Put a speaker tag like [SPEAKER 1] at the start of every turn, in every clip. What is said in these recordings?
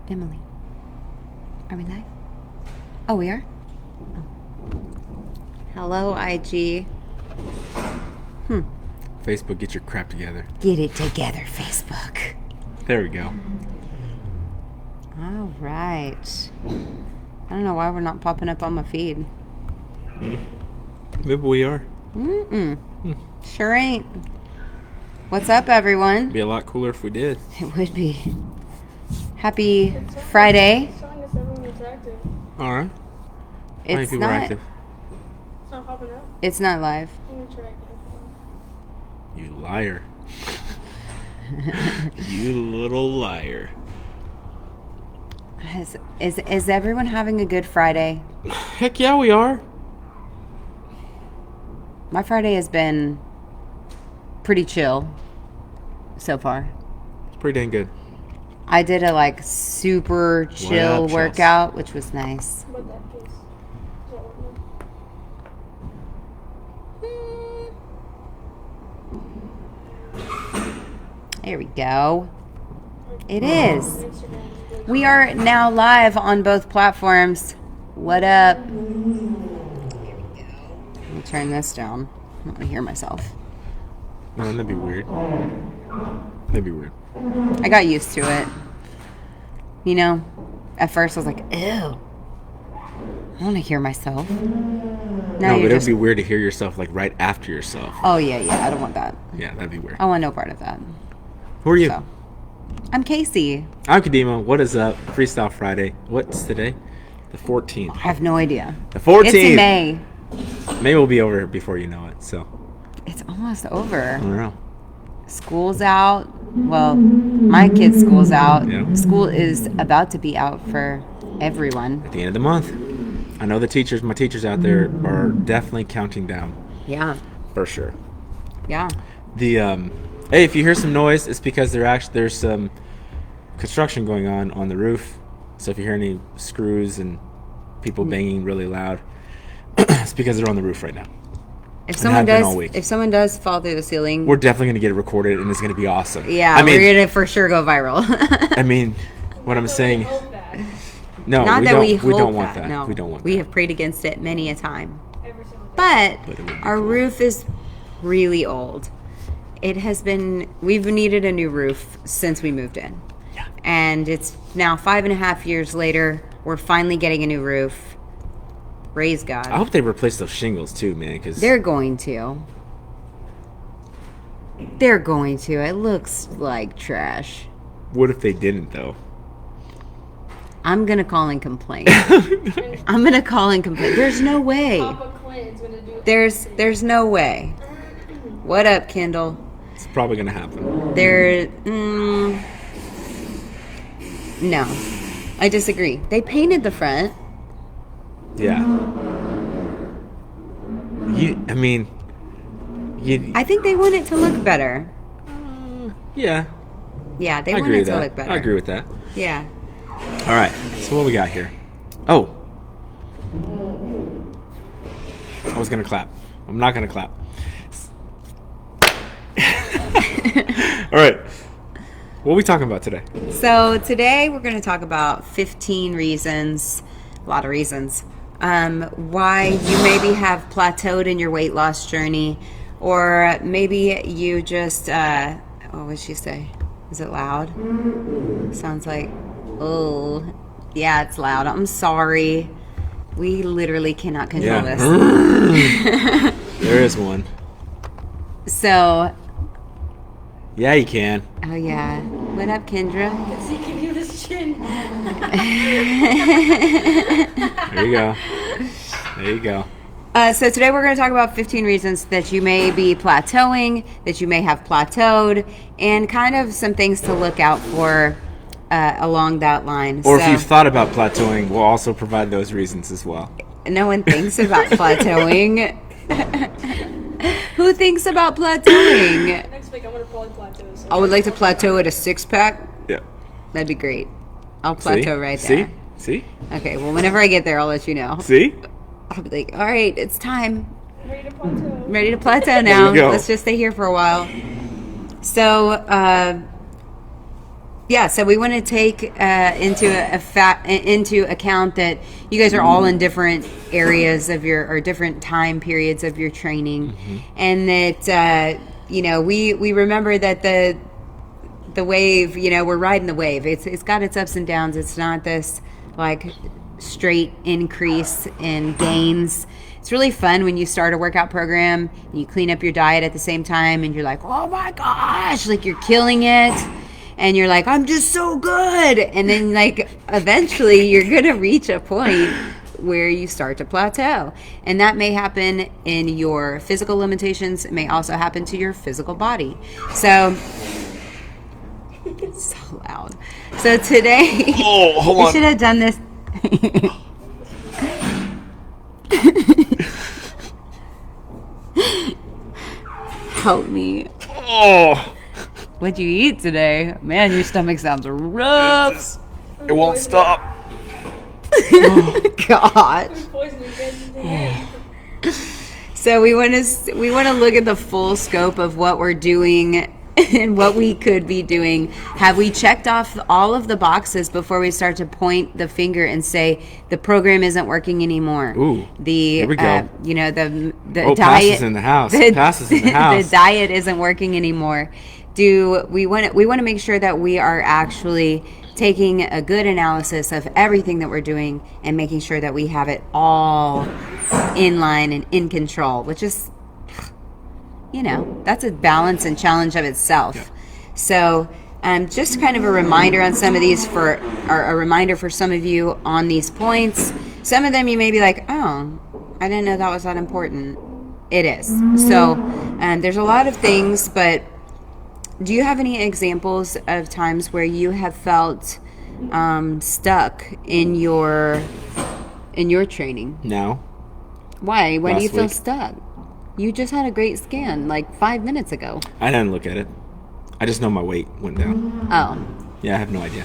[SPEAKER 1] Emily. Are we live? Oh, we are? Oh. Hello, IG.
[SPEAKER 2] Facebook, get your crap together.
[SPEAKER 1] Get it together, Facebook.
[SPEAKER 2] There we go.
[SPEAKER 1] All right. I don't know why we're not popping up on my feed.
[SPEAKER 2] Maybe we are.
[SPEAKER 1] Sure ain't. What's up, everyone?
[SPEAKER 2] It'd be a lot cooler if we did.
[SPEAKER 1] It would be. Happy Friday.
[SPEAKER 3] It's telling us everyone's active.
[SPEAKER 2] All right. How many
[SPEAKER 1] It's
[SPEAKER 2] people are
[SPEAKER 1] not.
[SPEAKER 2] active?
[SPEAKER 3] It's not popping up.
[SPEAKER 1] It's not live.
[SPEAKER 3] I'm gonna try again.
[SPEAKER 2] You liar. You little liar.
[SPEAKER 1] Is everyone having a good Friday?
[SPEAKER 2] Heck yeah, we are.
[SPEAKER 1] My Friday has been pretty chill so far.
[SPEAKER 2] It's pretty dang good.
[SPEAKER 1] I did a super chill
[SPEAKER 2] Chelsea?
[SPEAKER 1] workout, which was nice.
[SPEAKER 3] What that case? Is that working?
[SPEAKER 1] There we go. It is.
[SPEAKER 3] Instagram is good.
[SPEAKER 1] We are now live on both platforms. What up? There we go. Let me turn this down. I don't want to hear myself.
[SPEAKER 2] No, that'd be weird. That'd be weird.
[SPEAKER 1] I got used to it. You know, at first I was like, ew. I want to hear myself. Now
[SPEAKER 2] No, but
[SPEAKER 1] you're
[SPEAKER 2] it'd
[SPEAKER 1] just...
[SPEAKER 2] be weird to hear yourself right after yourself.
[SPEAKER 1] Oh, yeah. I don't want that.
[SPEAKER 2] Yeah, that'd be weird.
[SPEAKER 1] I want no part of that.
[SPEAKER 2] Who are you?
[SPEAKER 1] So, I'm Casey.
[SPEAKER 2] I'm Kadimah. What is up? Freestyle Friday. What's today? The 14th.
[SPEAKER 1] I have no idea.
[SPEAKER 2] The 14th.
[SPEAKER 1] It's May.
[SPEAKER 2] May will be over before you know it, so
[SPEAKER 1] It's almost over.
[SPEAKER 2] I don't know.
[SPEAKER 1] School's out. Well, my kid's school's out.
[SPEAKER 2] Yeah.
[SPEAKER 1] School is about to be out for everyone.
[SPEAKER 2] At the end of the month. I know my teachers out there are definitely counting down.
[SPEAKER 1] Yeah.
[SPEAKER 2] For sure.
[SPEAKER 1] Yeah.
[SPEAKER 2] The hey, if you hear some noise, it's because there's some construction going on the roof. So if you hear any screws and people banging really loud, it's because they're on the roof right now.
[SPEAKER 1] If
[SPEAKER 2] have been all week.
[SPEAKER 1] someone does fall through the ceiling,
[SPEAKER 2] We're definitely going to get it recorded, and it's going to be awesome.
[SPEAKER 1] yeah,
[SPEAKER 2] I mean,
[SPEAKER 1] we're gonna for sure go viral.
[SPEAKER 2] I mean, what I'm saying.
[SPEAKER 3] Hope that
[SPEAKER 2] No,
[SPEAKER 1] Not
[SPEAKER 2] we
[SPEAKER 1] that
[SPEAKER 2] don't.
[SPEAKER 1] we
[SPEAKER 2] We don't
[SPEAKER 1] hope
[SPEAKER 2] want
[SPEAKER 1] that.
[SPEAKER 2] that.
[SPEAKER 1] No,
[SPEAKER 2] We don't want
[SPEAKER 1] We
[SPEAKER 2] that.
[SPEAKER 1] have prayed against it many a time.
[SPEAKER 3] every single day.
[SPEAKER 1] But
[SPEAKER 2] But it would be
[SPEAKER 1] our
[SPEAKER 2] cool.
[SPEAKER 1] roof is really old. We've needed a new roof since we moved in.
[SPEAKER 2] Yeah.
[SPEAKER 1] And it's now 5.5 years later. We're finally getting a new roof. Praise God.
[SPEAKER 2] I hope they replace those shingles too, man. Because
[SPEAKER 1] They're going to. They're going to. It looks like trash.
[SPEAKER 2] what if they didn't though?
[SPEAKER 1] I'm going to call and complain. I'm going to call and complain. There's no way.
[SPEAKER 3] Papa Clinton's gonna do it.
[SPEAKER 1] There's no way. What up, Kendall?
[SPEAKER 2] It's probably going to happen.
[SPEAKER 1] No. I disagree. They painted the front.
[SPEAKER 2] Yeah.
[SPEAKER 1] I think they want it to look better.
[SPEAKER 2] Yeah.
[SPEAKER 1] Yeah, they
[SPEAKER 2] I
[SPEAKER 1] want
[SPEAKER 2] agree
[SPEAKER 1] it
[SPEAKER 2] with
[SPEAKER 1] to
[SPEAKER 2] that.
[SPEAKER 1] look better.
[SPEAKER 2] I agree with that.
[SPEAKER 1] Yeah.
[SPEAKER 2] All right. So what we got here? Oh. I was gonna clap. I'm not gonna clap. All right. What are we talking about today?
[SPEAKER 1] So today we're going to talk about 15 reasons, a lot of reasons, why you maybe have plateaued in your weight loss journey, or maybe you just, what would she say? Is it loud? Sounds like, oh, yeah, it's loud. I'm sorry. We literally cannot control this.
[SPEAKER 2] There is one.
[SPEAKER 1] So,
[SPEAKER 2] Yeah, you can.
[SPEAKER 1] oh yeah. What up, Kendra?
[SPEAKER 3] He can do this chin.
[SPEAKER 2] There you go. There you go.
[SPEAKER 1] So today we're going to talk about 15 reasons that you may be plateauing, that you may have plateaued, and kind of some things to look out for along that line.
[SPEAKER 2] Or if
[SPEAKER 1] So,
[SPEAKER 2] you've thought about plateauing, we'll also provide those reasons as well.
[SPEAKER 1] no one thinks about plateauing. Who thinks about plateauing?
[SPEAKER 3] Next week I'm gonna probably plateau. So
[SPEAKER 1] I would like to plateau at a 6-pack.
[SPEAKER 2] Yeah.
[SPEAKER 1] That'd be great. I'll plateau right there.
[SPEAKER 2] See?
[SPEAKER 1] Okay, well, whenever I get there, I'll let you know.
[SPEAKER 2] See?
[SPEAKER 1] I'll be like, all right, it's time.
[SPEAKER 3] I'm ready to plateau.
[SPEAKER 1] I'm ready to plateau now.
[SPEAKER 2] you go.
[SPEAKER 1] Let's just stay here for a while. So, yeah, so we want to take into account that you guys are all in different areas of your or different time periods of your training, and that we remember that the wave, we're riding the wave. It's got its ups and downs. It's not this like straight increase in gains. It's really fun when you start a workout program and you clean up your diet at the same time and you're like, oh my gosh, like you're killing it. And you're like, I'm just so good. And then like eventually you're going to reach a point where you start to plateau. And that may happen in your physical limitations. It may also happen to your physical body. So, it's so loud. So today,
[SPEAKER 2] hold
[SPEAKER 1] we
[SPEAKER 2] on.
[SPEAKER 1] should have done this. Help me.
[SPEAKER 2] Oh,
[SPEAKER 1] What'd you eat today? Man, your stomach sounds rough.
[SPEAKER 2] it won't stop.
[SPEAKER 1] God.
[SPEAKER 3] Poisoning again.
[SPEAKER 1] So we want to look at the full scope of what we're doing and what we could be doing. Have we checked off all of the boxes before we start to point the finger and say the program isn't working anymore?
[SPEAKER 2] Ooh, here we go.
[SPEAKER 1] The
[SPEAKER 2] Oh,
[SPEAKER 1] diet.
[SPEAKER 2] Passes in the house. Passes in the house.
[SPEAKER 1] The diet isn't working anymore. Do we want to make sure that we are actually taking a good analysis of everything that we're doing and making sure that we have it all in line and in control, which is, that's a balance and challenge of itself.
[SPEAKER 2] Yeah.
[SPEAKER 1] So just kind of a reminder on some of these or a reminder for some of you on these points. Some of them you may be like, oh, I didn't know that was that important. It is. So there's a lot of things, but do you have any examples of times where you have felt stuck in your training?
[SPEAKER 2] No.
[SPEAKER 1] Why? Why do you
[SPEAKER 2] Last
[SPEAKER 1] feel
[SPEAKER 2] week.
[SPEAKER 1] stuck? You just had a great scan like 5 minutes ago.
[SPEAKER 2] I didn't look at it. I just know my weight went down.
[SPEAKER 1] Oh,
[SPEAKER 2] Yeah, I have no idea.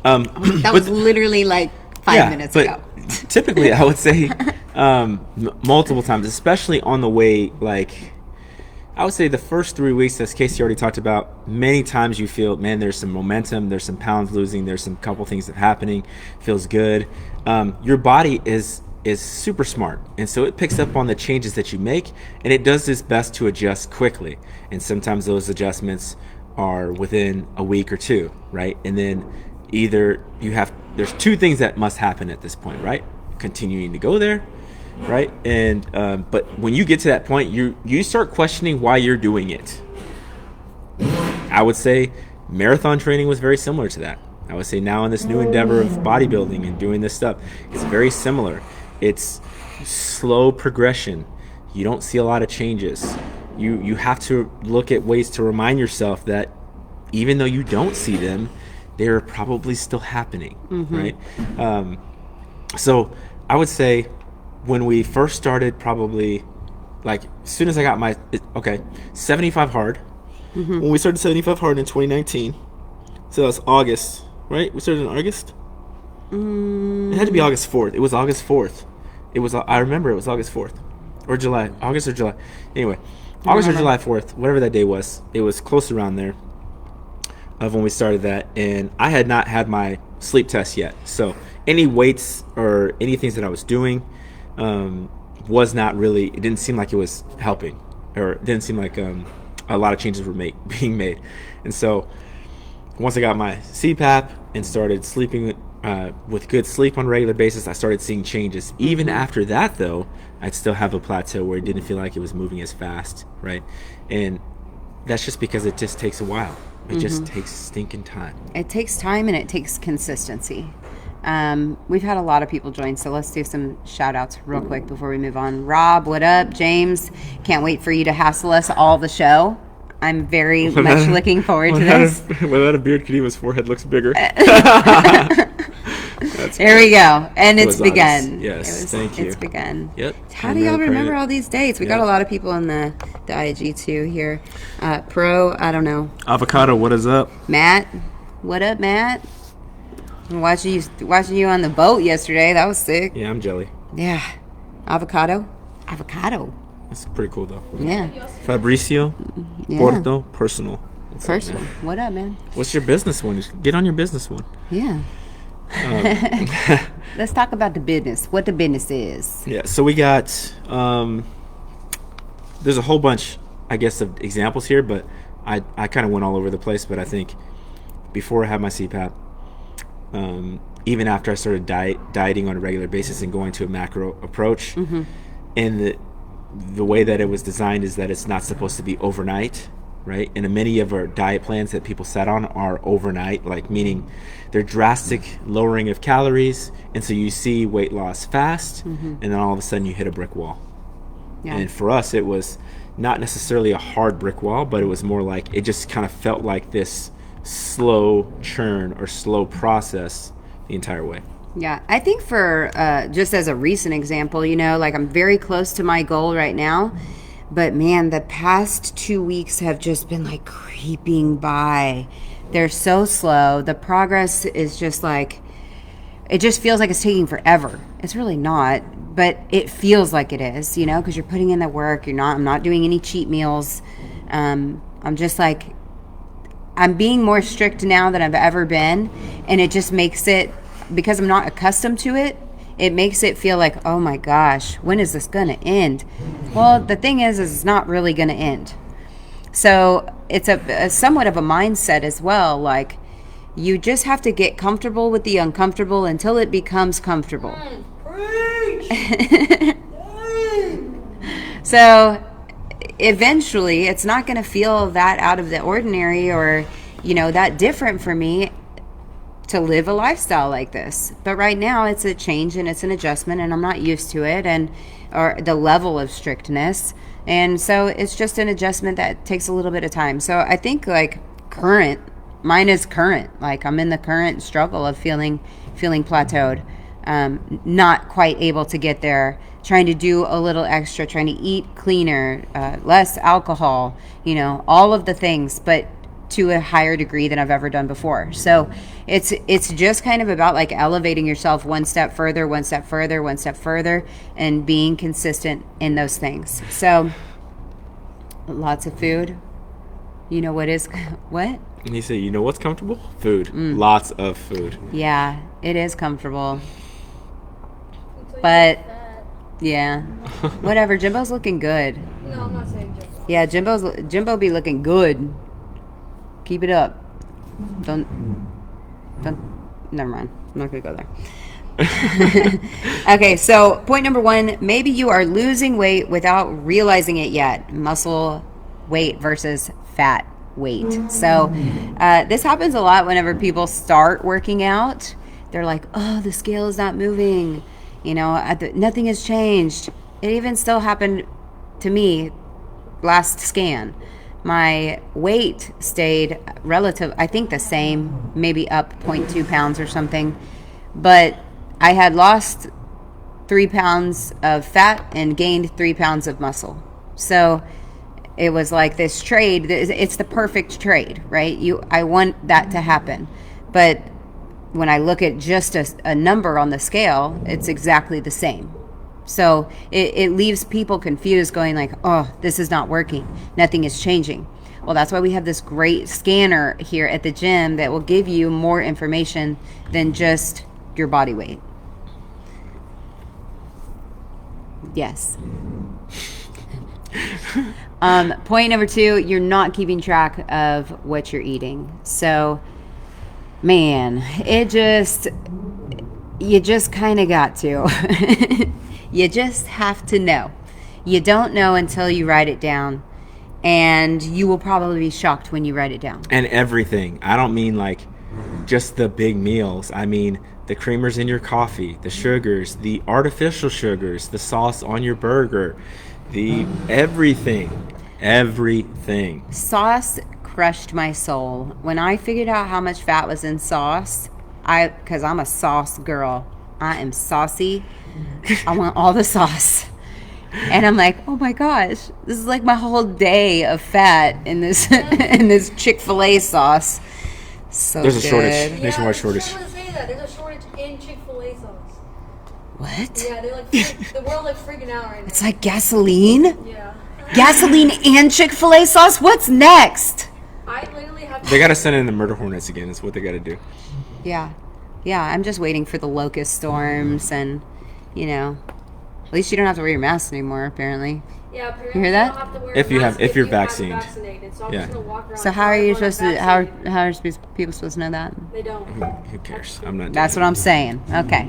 [SPEAKER 1] that was literally like 5 minutes
[SPEAKER 2] but
[SPEAKER 1] ago.
[SPEAKER 2] Typically, I would say multiple times, especially on the way, like, I would say the first 3 weeks, as Casey already talked about, many times you feel, man, there's some momentum, there's some pounds losing, there's some couple things that are happening, feels good. Your body is super smart, and so it picks up on the changes that you make, and it does its best to adjust quickly. And sometimes those adjustments are within a week or two, right? And then either there's two things that must happen at this point, right? Continuing to go there, right? And but when you get to that point, you start questioning why you're doing it. I would say marathon training was very similar to that. I would say now in this new endeavor of bodybuilding and doing this stuff, it's very similar. It's slow progression. You don't see a lot of changes. You have to look at ways to remind yourself that even though you don't see them, they're probably still happening, right? So I would say when we first started, probably like as soon as I got 75 hard. When we started 75 hard in 2019, so that was August, right? We started in August. It had to be August 4th. It was August 4th. I remember it was August 4th or July, August or July. Anyway, August or July 4th, whatever that day was. It was close around there of when we started that, and I had not had my sleep test yet. So any weights or any things that I was doing was not really. It didn't seem like it was helping, or it didn't seem like a lot of changes were being made. And so once I got my CPAP and started sleeping with good sleep on a regular basis, I started seeing changes. Even after that, though, I'd still have a plateau where it didn't feel like it was moving as fast, right? And that's just because it just takes a while. It just takes stinking time.
[SPEAKER 1] It takes time and it takes consistency. We've had a lot of people join, so let's do some shout outs real quick before we move on. Rob, what up? James, can't wait for you to hassle us all the show. I'm very much looking forward to this.
[SPEAKER 2] Without a beard, Kadimah's forehead looks bigger.
[SPEAKER 1] There we go. And it's
[SPEAKER 2] was
[SPEAKER 1] begun.
[SPEAKER 2] honest. Yes, thank you.
[SPEAKER 1] It's begun.
[SPEAKER 2] Yep.
[SPEAKER 1] How do y'all remember all these dates? We got a lot of people in the IG too here. Pro, I don't know.
[SPEAKER 2] Avocado, what is up?
[SPEAKER 1] Matt, what up, Matt? I'm watching you on the boat yesterday. That was sick.
[SPEAKER 2] Yeah, I'm jelly.
[SPEAKER 1] Yeah. Avocado.
[SPEAKER 2] That's pretty cool, though.
[SPEAKER 1] Yeah.
[SPEAKER 2] Fabricio,
[SPEAKER 1] Yeah.
[SPEAKER 2] Porto, personal.
[SPEAKER 1] Personal. What up, man?
[SPEAKER 2] What's your business one? Get on your business one.
[SPEAKER 1] Yeah. Let's talk about the business. What the business is.
[SPEAKER 2] Yeah. So we got. There's a whole bunch, I guess, of examples here, but I kind of went all over the place. But I think before I had my CPAP, even after I started dieting on a regular basis and going to a macro approach, and the way that it was designed is that it's not supposed to be overnight. Right, and many of our diet plans that people set on are overnight, like meaning they're drastic lowering of calories, and so you see weight loss fast, and then all of a sudden you hit a brick wall. Yeah. And for us, it was not necessarily a hard brick wall, but it was more like it just kind of felt like this slow churn or slow process the entire way.
[SPEAKER 1] Yeah, I think for just as a recent example, like I'm very close to my goal right now. But man, the past 2 weeks have just been like creeping by. They're so slow. The progress is just like, it just feels like it's taking forever. It's really not, but it feels like it is, because you're putting in the work. I'm not doing any cheat meals. I'm just like, I'm being more strict now than I've ever been. And it just makes it, because I'm not accustomed to it, it makes it feel like, oh my gosh, when is this going to end? Well, the thing is it's not really going to end. So it's a somewhat of a mindset as well. Like, you just have to get comfortable with the uncomfortable until it becomes comfortable. So eventually it's not going to feel that out of the ordinary or, that different for me to live a lifestyle like this. But right now it's a change and it's an adjustment, and I'm not used to it or the level of strictness. And so it's just an adjustment that takes a little bit of time. So I think like mine is current. Like I'm in the current struggle of feeling plateaued, not quite able to get there, trying to do a little extra, trying to eat cleaner, less alcohol, all of the things, but to a higher degree than I've ever done before. So it's just kind of about like elevating yourself one step further, and being consistent in those things. So lots of food. What?
[SPEAKER 2] And he said, what's comfortable? Food. Lots of food.
[SPEAKER 1] Yeah, it is comfortable. But yeah, whatever. Jimbo's looking good.
[SPEAKER 3] No, I'm not saying Jimbo.
[SPEAKER 1] Yeah, Jimbo be looking good. Keep it up. Don't. Never mind. I'm not gonna go there. Okay, so point number 1: maybe you are losing weight without realizing it yet. Muscle weight versus fat weight. So this happens a lot whenever people start working out. They're like, "Oh, the scale is not moving. Nothing has changed." It even still happened to me last scan. My weight stayed I think the same, maybe up 0.2 pounds or something. But I had lost 3 pounds of fat and gained 3 pounds of muscle. So it was like this trade. It's the perfect trade, right? I want that to happen. But when I look at just a number on the scale, it's exactly the same. So it leaves people confused, going like, oh, this is not working. Nothing is changing. Well, that's why we have this great scanner here at the gym that will give you more information than just your body weight. Yes. Point number 2, you're not keeping track of what you're eating. So, man, you just kind of got to. You just have to know. You don't know until you write it down, and you will probably be shocked when you write it down.
[SPEAKER 2] And everything. I don't mean like just the big meals. I mean the creamers in your coffee, the sugars, the artificial sugars, the sauce on your burger, the everything.
[SPEAKER 1] Sauce crushed my soul. When I figured out how much fat was in sauce, because I'm a sauce girl. I am saucy. I want all the sauce. And I'm like, oh my gosh, this is like my whole day of fat in this in this Chick-fil-A sauce. So
[SPEAKER 2] there's a
[SPEAKER 1] good.
[SPEAKER 2] Shortage, nationwide shortage.
[SPEAKER 3] I was gonna say that. There's a shortage in Chick-fil-A sauce.
[SPEAKER 1] What?
[SPEAKER 3] Yeah, they're like the world like freaking out right now.
[SPEAKER 1] It's like gasoline?
[SPEAKER 3] Yeah.
[SPEAKER 1] Gasoline and Chick-fil-A sauce? What's next?
[SPEAKER 3] I literally
[SPEAKER 2] They gotta send in the murder hornets again. Is what they gotta do.
[SPEAKER 1] Yeah. Yeah, I'm just waiting for the locust storms and, at least you don't have to wear your mask anymore, apparently.
[SPEAKER 3] Yeah, apparently
[SPEAKER 1] You hear that?
[SPEAKER 3] don't have to wear
[SPEAKER 2] If
[SPEAKER 3] a
[SPEAKER 2] you
[SPEAKER 3] mask
[SPEAKER 2] have- if you're
[SPEAKER 3] you haven't
[SPEAKER 2] vaccinated.
[SPEAKER 3] vaccinated. So I'm
[SPEAKER 2] Yeah.
[SPEAKER 3] just gonna walk around
[SPEAKER 1] So how are you
[SPEAKER 3] telling
[SPEAKER 1] supposed to,
[SPEAKER 3] everyone I'm
[SPEAKER 1] how are people supposed to know that?
[SPEAKER 3] vaccinated. They don't.
[SPEAKER 2] Who cares? I'm not.
[SPEAKER 1] That's what I'm saying. Okay.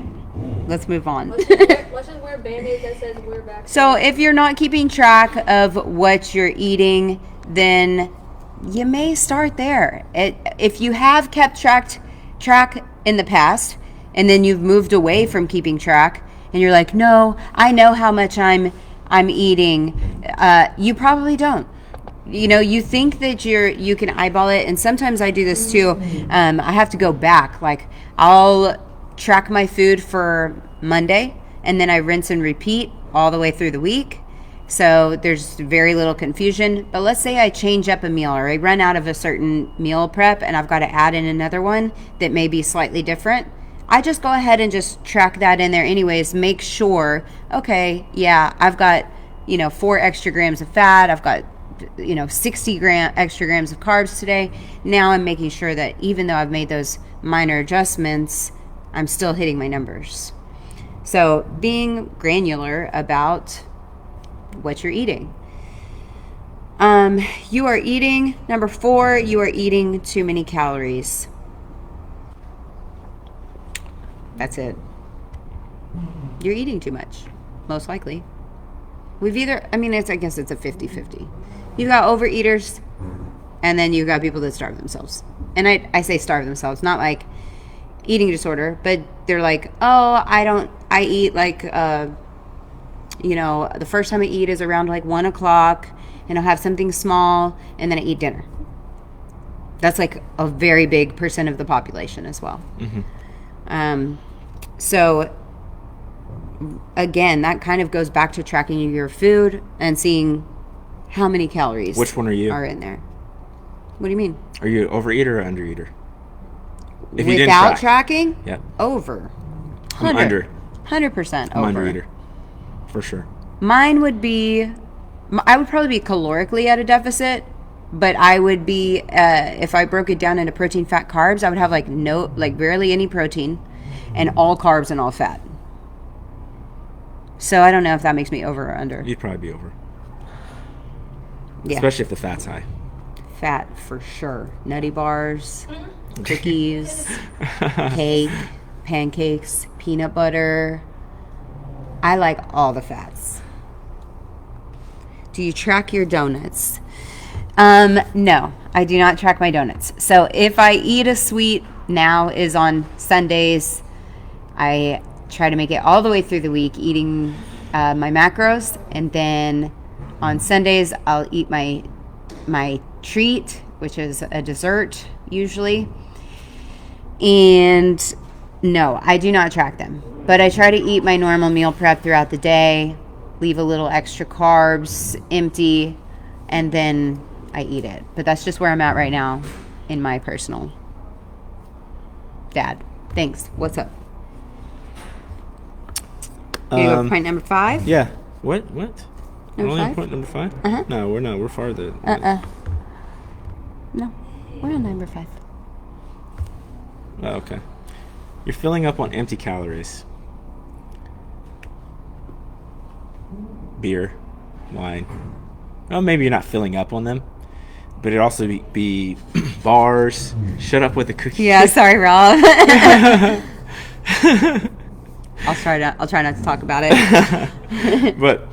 [SPEAKER 1] Let's move on.
[SPEAKER 3] Let's just wear a Band-Aid that says we're vaccinated.
[SPEAKER 1] So if you're not keeping track of what you're eating, then you may start there. If you have kept track in the past, and then you've moved away from keeping track, and you're like, no, I know how much I'm eating. You probably don't. You think that you can eyeball it, and sometimes I do this too. I have to go back. Like, I'll track my food for Monday, and then I rinse and repeat all the way through the week. So there's very little confusion. But let's say I change up a meal, or I run out of a certain meal prep and I've got to add in another one that may be slightly different. I just go ahead and just track that in there anyways. Make sure, okay, yeah, I've got, 4 extra grams of fat. I've got, 60 extra grams of carbs today. Now I'm making sure that even though I've made those minor adjustments, I'm still hitting my numbers. So being granular about what you're eating. You are eating, number 4, you are eating too many calories. That's it. You're eating too much, most likely. I guess it's a 50-50. You've got overeaters, and then you've got people that starve themselves. And I say starve themselves, not like eating disorder, but they're like, oh, I eat like, the first time I eat is around like 1 o'clock, and I'll have something small, and then I eat dinner. That's like a very big percent of the population as well. Mm-hmm. So again, that kind of goes back to tracking your food and seeing how many calories.
[SPEAKER 2] Which one are you?
[SPEAKER 1] Are in there? What do you mean?
[SPEAKER 2] Are you overeater or undereater? If you didn't
[SPEAKER 1] Without
[SPEAKER 2] track.
[SPEAKER 1] tracking?
[SPEAKER 2] Yeah.
[SPEAKER 1] Over.
[SPEAKER 2] I'm under.
[SPEAKER 1] 100%
[SPEAKER 2] I'm
[SPEAKER 1] over.
[SPEAKER 2] undereater. For sure.
[SPEAKER 1] Mine would be, I would probably be calorically at a deficit, but I would be, if I broke it down into protein, fat, carbs, I would have barely any protein and all carbs and all fat. So I don't know if that makes me over or under.
[SPEAKER 2] You'd probably be over.
[SPEAKER 1] Yeah.
[SPEAKER 2] Especially if the fat's high.
[SPEAKER 1] Fat for sure. Nutty bars, cookies, cake, pancakes, peanut butter. I like all the fats. Do you track your donuts? No, I do not track my donuts. So if I eat a sweet now is on Sundays, I try to make it all the way through the week eating my macros, and then on Sundays I'll eat my treat, which is a dessert usually. And no, I do not track them, but I try to eat my normal meal prep throughout the day, leave a little extra carbs empty, and then I eat it. But that's just where I'm at right now in my personal. Dad, thanks. What's up? You go to point number 5?
[SPEAKER 2] Yeah. What?
[SPEAKER 1] Number
[SPEAKER 2] We're only on
[SPEAKER 1] 5?
[SPEAKER 2] point number 5?
[SPEAKER 1] Uh-huh.
[SPEAKER 2] No, we're not. We're farther.
[SPEAKER 1] No, we're on number 5.
[SPEAKER 2] Oh, okay. You're filling up on empty calories. Beer, wine. Well, maybe you're not filling up on them, but it also be bars. Shut up with the cookies.
[SPEAKER 1] Yeah, sorry, Rob. I'll try not to talk about it.
[SPEAKER 2] But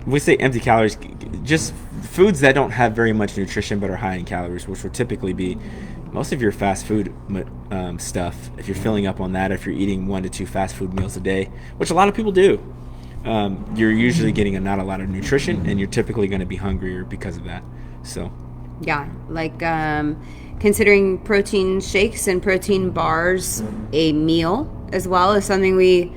[SPEAKER 2] we say empty calories, just foods that don't have very much nutrition but are high in calories, which would typically be most of your fast food stuff. If you're filling up on that, if you're eating 1 to 2 fast food meals a day, which a lot of people do, you're usually getting not a lot of nutrition, and you're typically going to be hungrier because of that. So
[SPEAKER 1] Yeah, like considering protein shakes and protein bars a meal as well is something we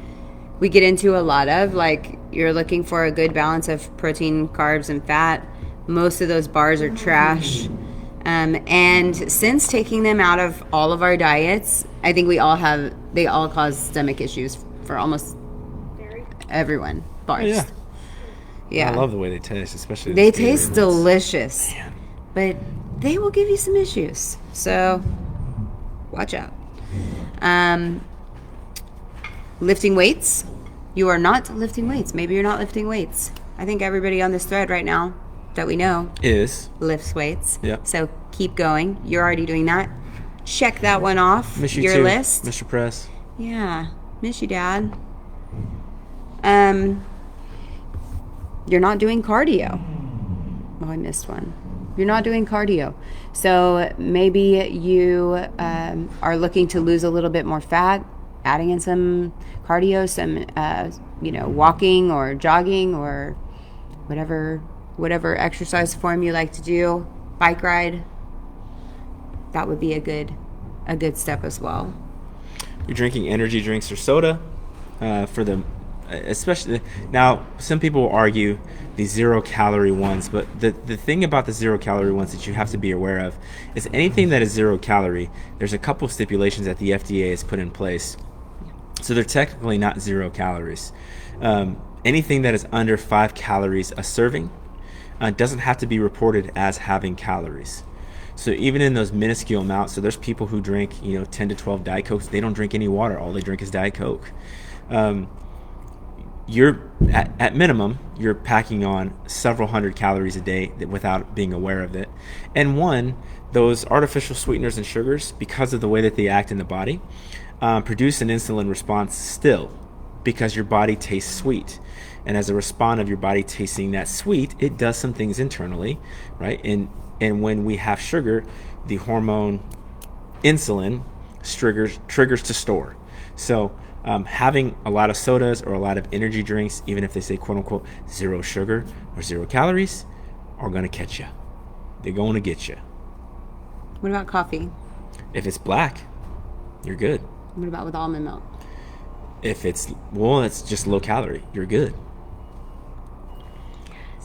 [SPEAKER 1] get into a lot of. Like, you're looking for a good balance of protein, carbs, and fat. Most of those bars are trash. And since taking them out of all of our diets, I think they all cause stomach issues for almost everyone. Bars.
[SPEAKER 2] yeah. I love the way they taste, especially
[SPEAKER 1] They
[SPEAKER 2] the stevia
[SPEAKER 1] taste
[SPEAKER 2] ones.
[SPEAKER 1] delicious.
[SPEAKER 2] Man.
[SPEAKER 1] But they will give you some issues. So watch out. Lifting weights. You are not lifting weights. Maybe you're not lifting weights. I think everybody on this thread right now that we know lifts weights.
[SPEAKER 2] Yep.
[SPEAKER 1] So keep going. You're already doing that. Check that one off
[SPEAKER 2] Miss you
[SPEAKER 1] your
[SPEAKER 2] too,
[SPEAKER 1] list.
[SPEAKER 2] Mr. Press.
[SPEAKER 1] Yeah. Miss you, Dad. You're not doing cardio. Oh, I missed one. You're not doing cardio. So maybe you are looking to lose a little bit more fat, adding in some cardio, some walking or jogging or whatever exercise form you like to do, bike ride. That would be a good step as well.
[SPEAKER 2] You're drinking energy drinks or soda especially now. Some people will argue the 0-calorie ones, but the thing about the 0-calorie ones that you have to be aware of is anything that is 0 calorie. There's a couple of stipulations that the FDA has put in place, so they're technically not 0 calories. Anything that is under 5 calories a serving doesn't have to be reported as having calories. So even in those minuscule amounts, so there's people who drink 10 to 12 Diet Cokes. They don't drink any water. All they drink is Diet Coke. You're at minimum, you're packing on several hundred calories a day without being aware of it. And those artificial sweeteners and sugars, because of the way that they act in the body, produce an insulin response still, because your body tastes sweet. And as a response of your body tasting that sweet, it does some things internally, right? And when we have sugar, the hormone insulin triggers to store. So having a lot of sodas or a lot of energy drinks, even if they say quote unquote 0 sugar or 0 calories, are going to catch you. They're going to get you.
[SPEAKER 1] What about coffee?
[SPEAKER 2] If it's black, you're good.
[SPEAKER 1] What about with almond milk?
[SPEAKER 2] If it's just low calorie, you're good.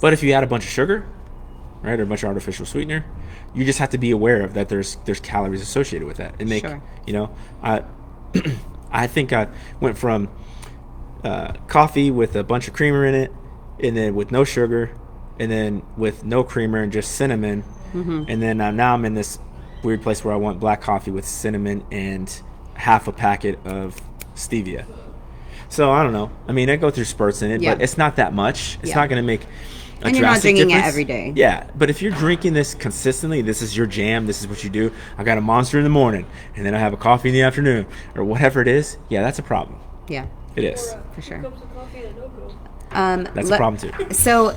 [SPEAKER 2] But if you add a bunch of sugar, right, or a bunch of artificial sweetener, you just have to be aware of that. There's calories associated with that. And make
[SPEAKER 1] sure.
[SPEAKER 2] I think I went from coffee with a bunch of creamer in it, and then with no sugar, and then with no creamer and just cinnamon, and then now I'm in this weird place where I want black coffee with cinnamon and half a packet of stevia. So I don't know. I mean, I go through spurts in it, but it's not that much. It's not going to make a
[SPEAKER 1] and you're not
[SPEAKER 2] drastic
[SPEAKER 1] drinking
[SPEAKER 2] difference.
[SPEAKER 1] it every day.
[SPEAKER 2] Yeah, but if you're drinking this consistently, this is your jam, this is what you do. I got a Monster in the morning, and then I have a coffee in the afternoon, or whatever it is. Yeah, that's a problem.
[SPEAKER 1] Yeah,
[SPEAKER 2] it is.
[SPEAKER 1] For sure.
[SPEAKER 3] Cups of coffee and no-go.
[SPEAKER 2] That's a problem too.
[SPEAKER 1] So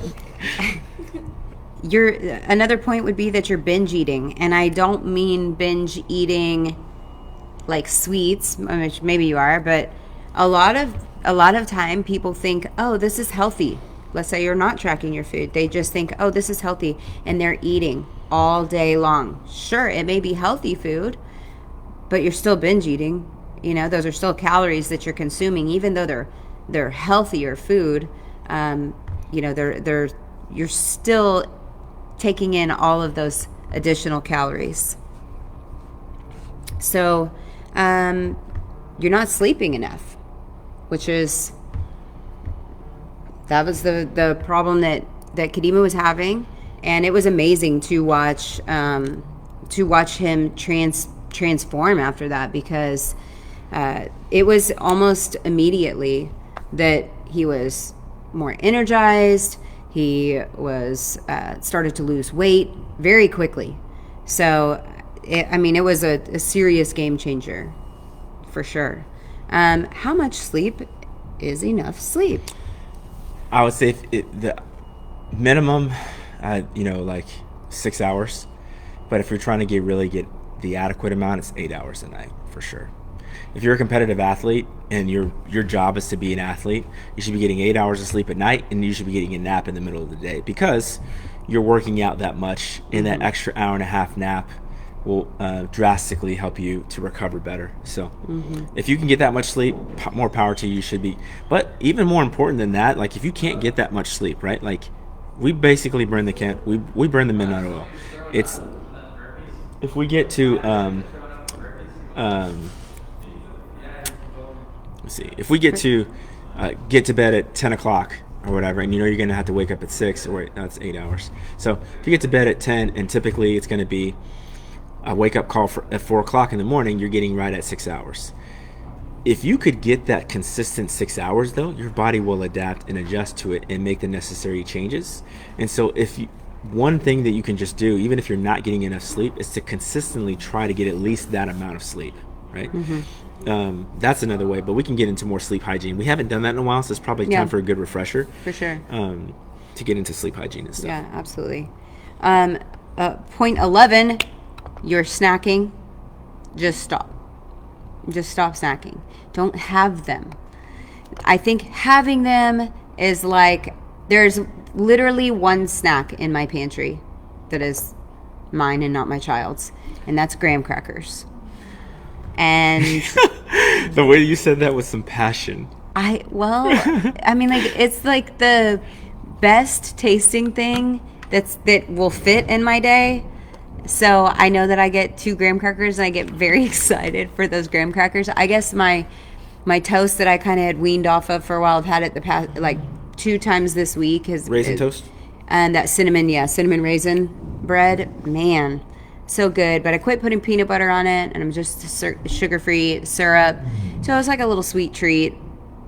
[SPEAKER 1] another point would be that you're binge eating, and I don't mean binge eating like sweets, which maybe you are, but a lot of time people think, oh, this is healthy. Let's say you're not tracking your food. They just think, oh, this is healthy, and they're eating all day long. Sure, it may be healthy food, but you're still binge eating. Those are still calories that you're consuming, even though they're healthier food. You're still taking in all of those additional calories. So you're not sleeping enough, which is that was the problem that Kadimah was having, and it was amazing to watch him transform after that, because it was almost immediately that he was more energized. He was started to lose weight very quickly. So it was a serious game changer for sure. How much sleep is enough sleep?
[SPEAKER 2] I would say the minimum, like 6 hours. But if you're trying to get the adequate amount, it's 8 hours a night for sure. If you're a competitive athlete and your job is to be an athlete, you should be getting 8 hours of sleep at night, and you should be getting a nap in the middle of the day, because you're working out that much, and that extra hour and a half nap will drastically help you to recover better. So if you can get that much sleep, more power to you. Should be. But even more important than that, like if you can't get that much sleep, right? Like we basically burn we burn the midnight oil. It's if we get to let's see, if we get to bed at 10 o'clock, or whatever, and you're going to have to wake up at 6, or wait, that's 8 hours. So if you get to bed at 10, and typically it's going to be a wake-up call at 4 o'clock in the morning, you're getting right at 6 hours. If you could get that consistent 6 hours, though, your body will adapt and adjust to it and make the necessary changes. And so one thing that you can just do, even if you're not getting enough sleep, is to consistently try to get at least that amount of sleep, right? That's another way, but we can get into more sleep hygiene. We haven't done that in a while, so it's probably time for a good refresher.
[SPEAKER 1] For sure.
[SPEAKER 2] To get into sleep hygiene and stuff.
[SPEAKER 1] Yeah, absolutely. Point 11, you're snacking. Just stop. Just stop snacking. Don't have them. I think having them is like, there's literally one snack in my pantry that is mine and not my child's, and that's graham crackers. And
[SPEAKER 2] the way you said that with some passion.
[SPEAKER 1] I mean, like, it's like the best tasting thing that will fit in my day. So I know that I get 2 graham crackers, and I get very excited for those graham crackers. I guess my toast that I kind of had weaned off of for a while, I've had it the past, like, 2 times this week.
[SPEAKER 2] Raisin toast?
[SPEAKER 1] And that cinnamon raisin bread. Man, so good. But I quit putting peanut butter on it, and I'm just sugar-free syrup. So it's like a little sweet treat,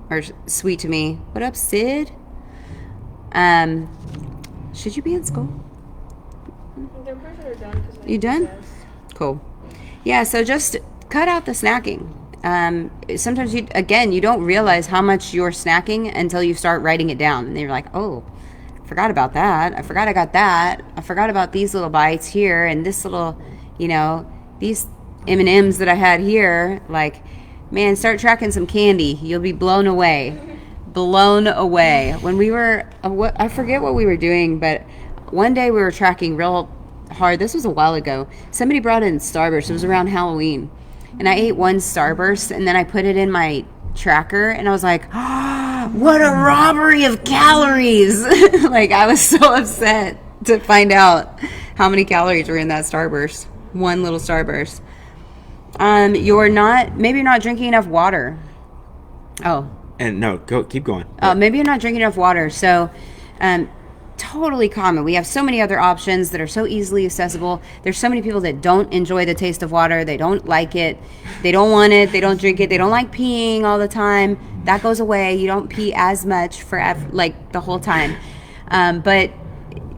[SPEAKER 1] or sweet to me. What up, Sid? Should you be in school?
[SPEAKER 3] I'm pretty sure we're done.
[SPEAKER 1] You done? Cool. Yeah, so just cut out the snacking. Sometimes you don't realize how much you're snacking until you start writing it down. And you're like, oh, I forgot about that. I forgot I got that. I forgot about these little bites here and this little, these M&Ms that I had here. Like, man, start tracking some candy. You'll be blown away. Blown away. When we were, I forget what we were doing, but one day we were tracking real hard. This was a while ago. Somebody brought in Starburst. It was around Halloween. And I ate one Starburst, and then I put it in my tracker, and I was like, oh, what a robbery of calories. Like, I was so upset to find out how many calories were in that Starburst. One little Starburst. Maybe you're not drinking enough water. Oh.
[SPEAKER 2] And no, keep going.
[SPEAKER 1] Maybe you're not drinking enough water. So, totally common. We have so many other options that are so easily accessible. There's so many people that don't enjoy the taste of water. They don't like it. They don't want it. They don't drink it. They don't like peeing all the time. That goes away. You don't pee as much for the whole time. But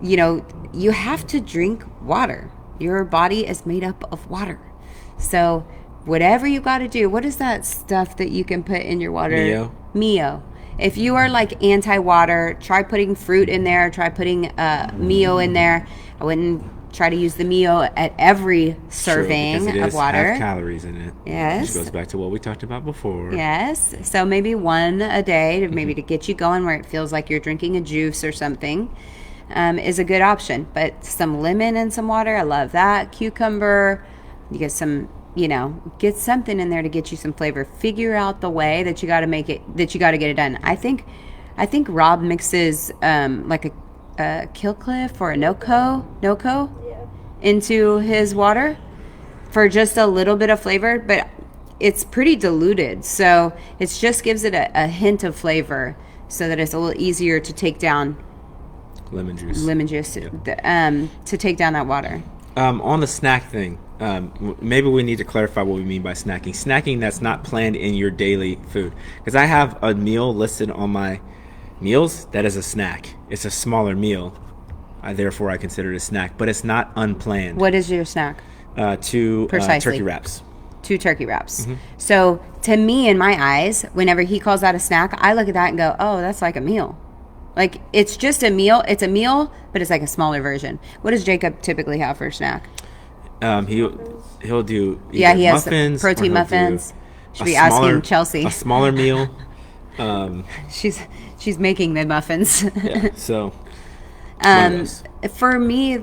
[SPEAKER 1] you have to drink water. Your body is made up of water. So whatever you got to do, what is that stuff that you can put in your water? Mio. If you are like anti-water, try putting fruit in there. Try putting Mio in there. I wouldn't try to use the Mio at every serving of water.
[SPEAKER 2] It has calories in it.
[SPEAKER 1] Yes.
[SPEAKER 2] Which goes back to what we talked about before.
[SPEAKER 1] Yes. So maybe one a day, to get you going where it feels like you're drinking a juice or something, is a good option. But some lemon and some water, I love that. Cucumber, you get some... get something in there to get you some flavor. Figure out the way that you got to get it done. I think Rob mixes like a Killcliff or a NoCo into his water for just a little bit of flavor, but it's pretty diluted, so it just gives it a hint of flavor so that it's a little easier to take down
[SPEAKER 2] lemon juice
[SPEAKER 1] to take down that water.
[SPEAKER 2] On the snack thing, maybe we need to clarify what we mean by snacking. Snacking that's not planned in your daily food. Because I have a meal listed on my meals that is a snack. It's a smaller meal. Therefore, I consider it a snack. But it's not unplanned.
[SPEAKER 1] What is your snack?
[SPEAKER 2] 2 turkey wraps.
[SPEAKER 1] 2 turkey wraps. Mm-hmm. So, to me, in my eyes, whenever he calls that a snack, I look at that and go, oh, that's like a meal. Like, it's just a meal. It's a meal, but it's like a smaller version. What does Jacob typically have for a snack?
[SPEAKER 2] He'll do
[SPEAKER 1] he has
[SPEAKER 2] muffins,
[SPEAKER 1] protein muffins. Should be asking Chelsea.
[SPEAKER 2] A smaller meal.
[SPEAKER 1] She's making the muffins.
[SPEAKER 2] Yeah. So.
[SPEAKER 1] For me,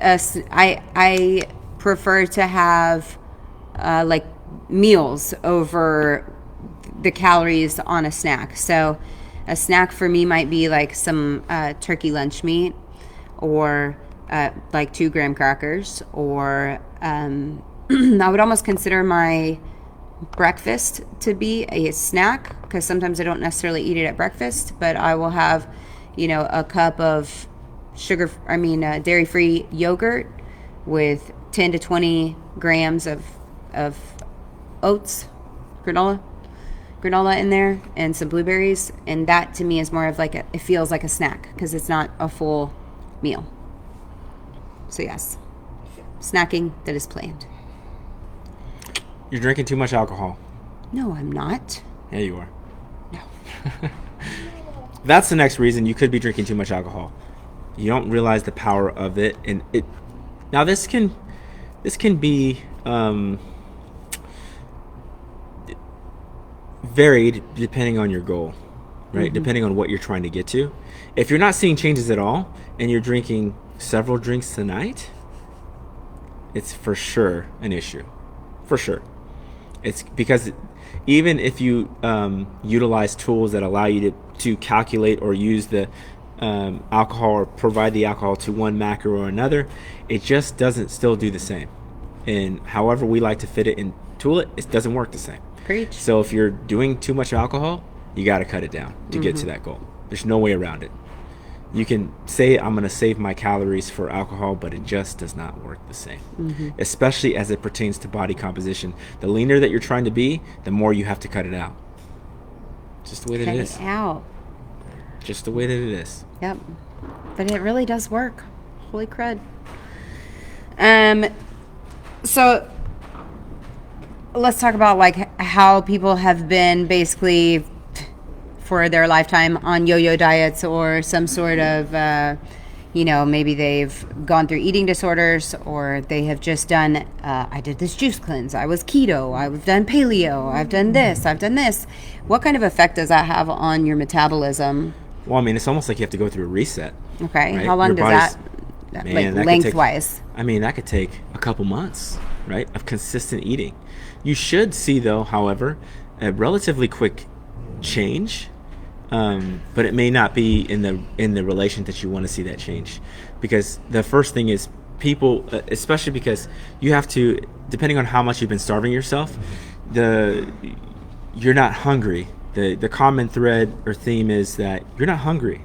[SPEAKER 1] I prefer to have like meals over the calories on a snack. So a snack for me might be like some turkey lunch meat, or like 2 graham crackers, or I would almost consider my breakfast to be a snack, because sometimes I don't necessarily eat it at breakfast, but I will have a cup of dairy-free yogurt with 10 to 20 grams of oats, granola in there, and some blueberries, and that to me is more of it feels like a snack because it's not a full meal. So yes, snacking that is planned.
[SPEAKER 2] You're drinking too much alcohol.
[SPEAKER 1] No, I'm not.
[SPEAKER 2] Yeah, you are.
[SPEAKER 1] No.
[SPEAKER 2] That's the next reason you could be drinking too much alcohol. You don't realize the power of it, and it. Now this can be varied depending on your goal, right? Mm-hmm. Depending on what you're trying to get to. If you're not seeing changes at all, and you're drinking several drinks a night, it's for sure an issue. For sure. It's because even if you utilize tools that allow you to calculate or use the alcohol or provide the alcohol to one macro or another, it just doesn't still do the same. And however we like to fit it and tool it, it doesn't work the same.
[SPEAKER 1] Preach.
[SPEAKER 2] So if you're doing too much alcohol, you got to cut it down to get to that goal. There's no way around it. You can say, I'm going to save my calories for alcohol, but it just does not work the same, especially as it pertains to body composition. The leaner that you're trying to be, the more you have to cut it out. Just the way that it is.
[SPEAKER 1] Cut it out.
[SPEAKER 2] Just the way that it is.
[SPEAKER 1] Yep. But it really does work. Holy crud. So let's talk about how people have been basically for their lifetime on yo-yo diets or some sort of, maybe they've gone through eating disorders or they have just done, I did this juice cleanse, I was keto, I've done paleo, I've done this, I've done this. What kind of effect does that have on your metabolism?
[SPEAKER 2] Well, it's almost like you have to go through a reset.
[SPEAKER 1] Okay.
[SPEAKER 2] Right?
[SPEAKER 1] How long does that lengthwise?
[SPEAKER 2] That could take a couple months, right, of consistent eating. You should see, though, however, a relatively quick change, but it may not be in the relation that you want to see that change, because the first thing is people, especially because you have to, depending on how much you've been starving yourself, you're not hungry. The common thread or theme is that you're not hungry,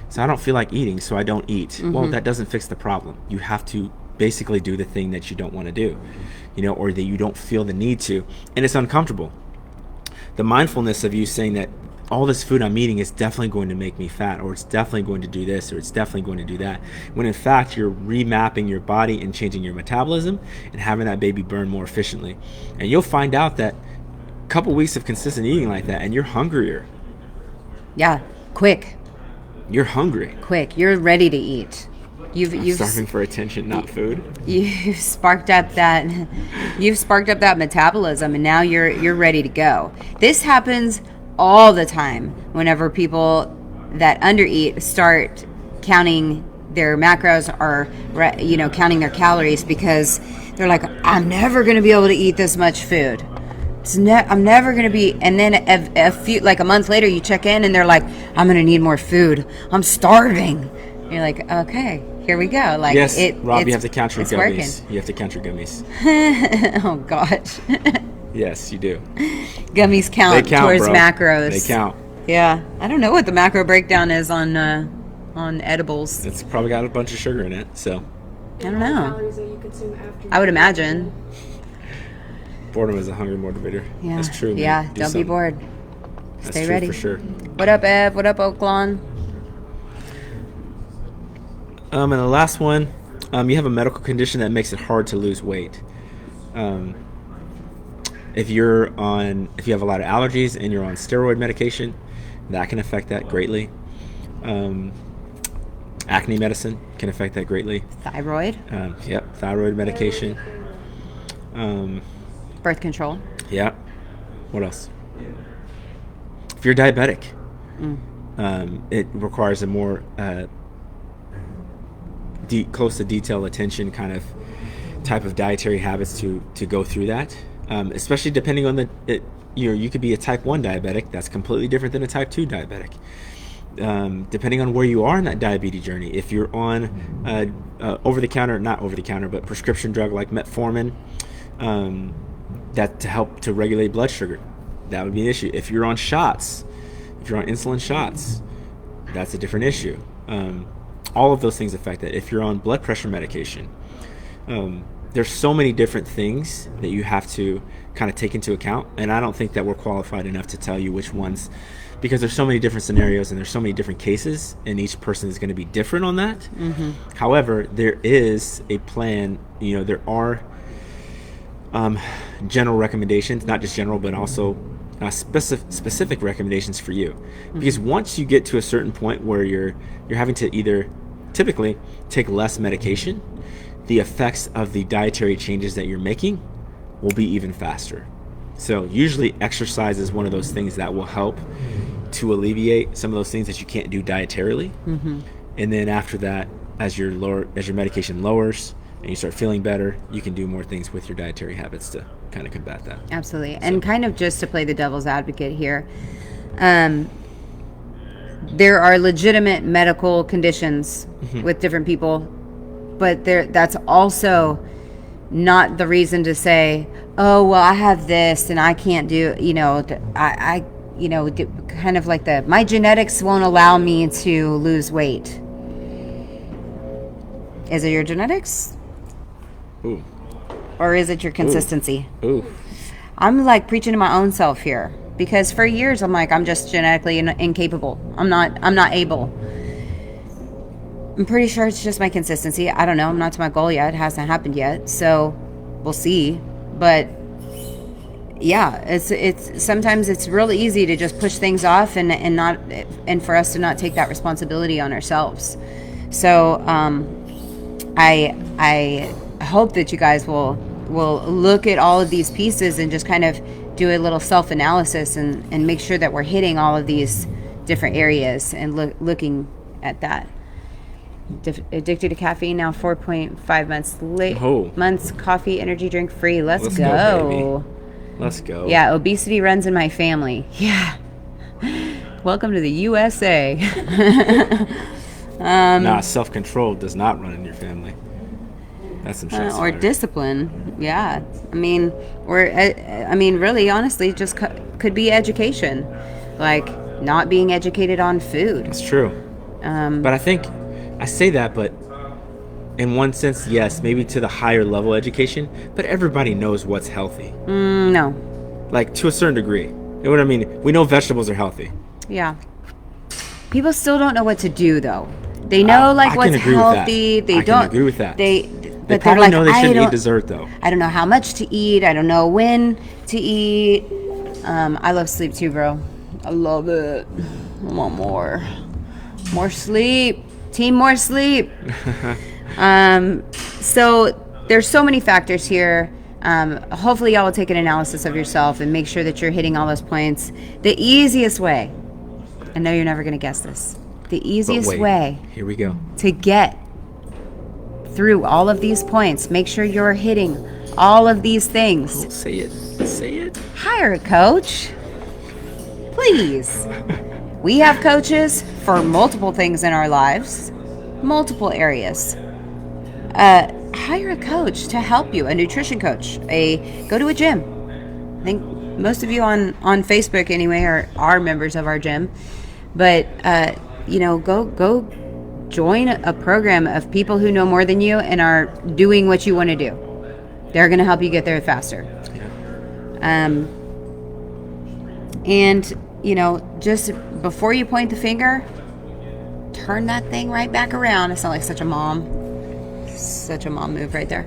[SPEAKER 2] so I don't feel like eating, so I don't eat. Well, that doesn't fix the problem. You have to basically do the thing that you don't want to do, or that you don't feel the need to, and it's uncomfortable. The mindfulness of you saying that all this food I'm eating is definitely going to make me fat, or it's definitely going to do this, or it's definitely going to do that, when in fact you're remapping your body and changing your metabolism and having that baby burn more efficiently. And you'll find out that a couple weeks of consistent eating like that and you're hungrier.
[SPEAKER 1] Yeah, quick.
[SPEAKER 2] You're hungry.
[SPEAKER 1] Quick, you're ready to eat. You've
[SPEAKER 2] starving for attention, not food.
[SPEAKER 1] You've sparked up that metabolism, and now you're ready to go. This happens all the time whenever people that undereat start counting their macros or counting their calories, because they're like, I'm never going to be able to eat this much food. I'm never going to be, and then a month later you check in and they're like, I'm going to need more food. I'm starving. You're like, okay, here we go.
[SPEAKER 2] Yes, Rob, you have to count your gummies.
[SPEAKER 1] Working.
[SPEAKER 2] You have to count your gummies.
[SPEAKER 1] Oh gosh.
[SPEAKER 2] Yes, you do.
[SPEAKER 1] Gummies count towards
[SPEAKER 2] bro.
[SPEAKER 1] macros.
[SPEAKER 2] They count.
[SPEAKER 1] Yeah, I don't know what the macro breakdown is on edibles.
[SPEAKER 2] It's probably got a bunch of sugar in it, so.
[SPEAKER 1] I don't know.
[SPEAKER 3] Calories that you consume after.
[SPEAKER 1] I would imagine.
[SPEAKER 2] Boredom is a hunger motivator.
[SPEAKER 1] Yeah.
[SPEAKER 2] That's true. Man.
[SPEAKER 1] Yeah, don't be bored.
[SPEAKER 2] That's
[SPEAKER 1] Stay
[SPEAKER 2] true
[SPEAKER 1] ready.
[SPEAKER 2] For sure.
[SPEAKER 1] What up, Ev? What up, Oaklawn?
[SPEAKER 2] And the last one, you have a medical condition that makes it hard to lose weight. If you have a lot of allergies and you're on steroid medication, that can affect that greatly. Acne medicine can affect that greatly.
[SPEAKER 1] Thyroid?
[SPEAKER 2] Yep, thyroid medication.
[SPEAKER 1] Birth control?
[SPEAKER 2] Yeah. What else? If you're diabetic, it requires a more close to detail attention kind of type of dietary habits to go through that. Especially depending on you could be a type 1 diabetic. That's completely different than a type 2 diabetic. Depending on where you are in that diabetes journey. If you're on not over the counter, but prescription drug like metformin, that to help to regulate blood sugar, that would be an issue. If you're on insulin shots, that's a different issue. All of those things affect it. If you're on blood pressure medication, there's so many different things that you have to kind of take into account, and I don't think that we're qualified enough to tell you which ones, because there's so many different scenarios and there's so many different cases, and each person is going to be different on that. However, there is a plan. There are general recommendations, not just general, but also specific recommendations for you, because once you get to a certain point where you're having to either typically take less medication, the effects of the dietary changes that you're making will be even faster. So usually exercise is one of those things that will help to alleviate some of those things that you can't do dietarily. And then after that, as your medication lowers and you start feeling better, you can do more things with your dietary habits to kind of combat that.
[SPEAKER 1] Absolutely. And kind of just to play the devil's advocate here, there are legitimate medical conditions with different people, but that's also not the reason to say, oh, well, I have this and I can't do, kind of like my genetics won't allow me to lose weight. Is it your genetics?
[SPEAKER 2] Ooh.
[SPEAKER 1] Or is it your consistency?
[SPEAKER 2] Ooh.
[SPEAKER 1] I'm like preaching to my own self here, because for years I'm like, I'm just genetically incapable. I'm not able. I'm pretty sure it's just my consistency. I don't know. I'm not to my goal yet. It hasn't happened yet. So we'll see. But yeah, it's sometimes it's really easy to just push things off and for us to not take that responsibility on ourselves. So I hope that you guys will look at all of these pieces and just kind of do a little self-analysis and make sure that we're hitting all of these different areas and looking at that. Addicted to caffeine now 4.5 months late. Months coffee energy drink free. Let's go.
[SPEAKER 2] Let's go.
[SPEAKER 1] Yeah, obesity runs in my family. Yeah. Welcome to the USA.
[SPEAKER 2] Self-control does not run in your family. That's some shit.
[SPEAKER 1] Or discipline. Yeah. I mean, really, honestly, it just could be education. Like not being educated on food.
[SPEAKER 2] It's true. But I think I say that, but in one sense, yes, maybe to the higher level education, but everybody knows what's healthy.
[SPEAKER 1] No.
[SPEAKER 2] Like to a certain degree. You know what I mean? We know vegetables are healthy.
[SPEAKER 1] Yeah. People still don't know what to do, though. They know what's healthy. They don't.
[SPEAKER 2] I can agree with that.
[SPEAKER 1] They
[SPEAKER 2] probably know they shouldn't eat dessert, though.
[SPEAKER 1] I don't know how much to eat. I don't know when to eat. I love sleep too, bro. I love it. I want more. More sleep. Team more sleep. So there's so many factors here. Hopefully y'all will take an analysis of yourself and make sure that you're hitting all those points. The easiest way, I know you're never going to guess this, the easiest way
[SPEAKER 2] here we go
[SPEAKER 1] to get through all of these points, make sure you're hitting all of these things.
[SPEAKER 2] Oh, say it.
[SPEAKER 1] Hire a coach, please. We have coaches for multiple things in our lives, multiple areas. Hire a coach to help you, a nutrition coach, go to a gym. I think most of you on Facebook anyway are members of our gym, but go join a program of people who know more than you and are doing what you want to do. They're going to help you get there faster. And just before you point the finger, turn that thing right back around. I sound like such a mom move right there.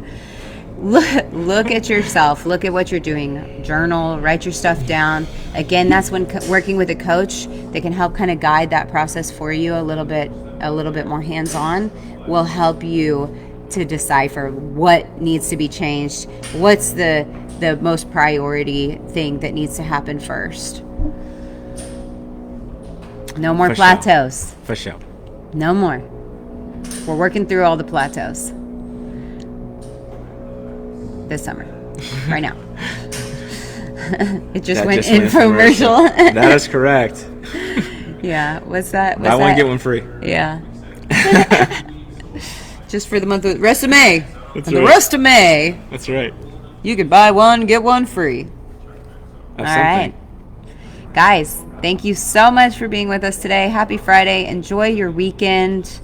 [SPEAKER 1] Look at yourself. Look at what you're doing. Journal, write your stuff down. Again, that's when working with a coach, they can help kind of guide that process for you a little bit more hands-on, will help you to decipher what needs to be changed. What's the most priority thing that needs to happen first. No more plateaus.
[SPEAKER 2] For sure.
[SPEAKER 1] No more. We're working through all the plateaus this summer, right now. It just went infomercial.
[SPEAKER 2] That is correct.
[SPEAKER 1] Yeah, what's that?
[SPEAKER 2] Buy one, get one free.
[SPEAKER 1] Yeah. Just for the rest of May.
[SPEAKER 2] That's
[SPEAKER 1] and
[SPEAKER 2] right.
[SPEAKER 1] The rest of May.
[SPEAKER 2] That's right.
[SPEAKER 1] You could buy one, get one free. All right. Guys, thank you so much for being with us today. Happy Friday. Enjoy your weekend.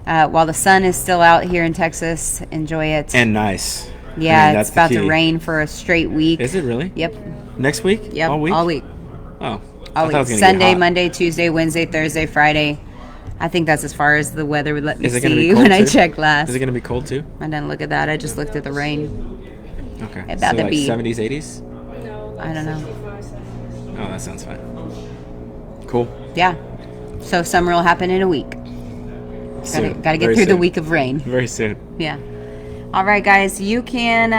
[SPEAKER 1] While the sun is still out here in Texas, enjoy it.
[SPEAKER 2] And nice.
[SPEAKER 1] Yeah,
[SPEAKER 2] I mean,
[SPEAKER 1] it's
[SPEAKER 2] that's the
[SPEAKER 1] about to
[SPEAKER 2] key.
[SPEAKER 1] rain for a straight week.
[SPEAKER 2] Is it really?
[SPEAKER 1] Yep.
[SPEAKER 2] Next week?
[SPEAKER 1] Yep.
[SPEAKER 2] All week?
[SPEAKER 1] All week.
[SPEAKER 2] Oh.
[SPEAKER 1] All
[SPEAKER 2] I thought it was
[SPEAKER 1] week.
[SPEAKER 2] gonna get
[SPEAKER 1] Sunday,
[SPEAKER 2] hot.
[SPEAKER 1] Monday, Tuesday, Wednesday, Thursday, Friday. I think that's as far as the weather would let me
[SPEAKER 2] Is it going to
[SPEAKER 1] see
[SPEAKER 2] be cold
[SPEAKER 1] when I
[SPEAKER 2] too?
[SPEAKER 1] checked last.
[SPEAKER 2] Is it going to be cold too?
[SPEAKER 1] I didn't look at that. I just looked at the rain.
[SPEAKER 2] Okay.
[SPEAKER 1] About
[SPEAKER 2] so
[SPEAKER 1] to
[SPEAKER 2] like
[SPEAKER 1] be-
[SPEAKER 2] 70s, 80s?
[SPEAKER 3] No,
[SPEAKER 1] I don't know.
[SPEAKER 3] 65 cents.
[SPEAKER 2] Oh, that sounds fine. Cool.
[SPEAKER 1] Yeah. So summer will happen in a week.
[SPEAKER 2] Soon.
[SPEAKER 1] Got to get
[SPEAKER 2] Very
[SPEAKER 1] through the
[SPEAKER 2] soon.
[SPEAKER 1] week of rain.
[SPEAKER 2] Very soon.
[SPEAKER 1] Yeah. All right, guys. You can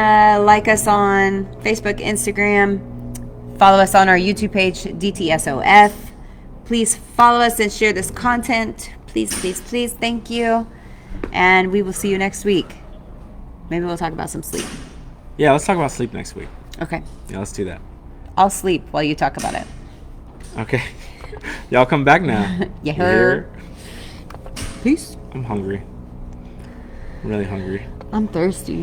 [SPEAKER 1] like us on Facebook, Instagram. Follow us on our YouTube page, DTSOF. Please follow us and share this content. Please, please, please. Thank you. And we will see you next week. Maybe we'll talk about some sleep.
[SPEAKER 2] Yeah, let's talk about sleep next week.
[SPEAKER 1] Okay.
[SPEAKER 2] Yeah, let's do that.
[SPEAKER 1] I'll sleep while you talk about it.
[SPEAKER 2] Okay. Y'all come back now.
[SPEAKER 1] You
[SPEAKER 2] You
[SPEAKER 1] heard. Peace.
[SPEAKER 2] I'm hungry. I'm really hungry.
[SPEAKER 1] I'm thirsty.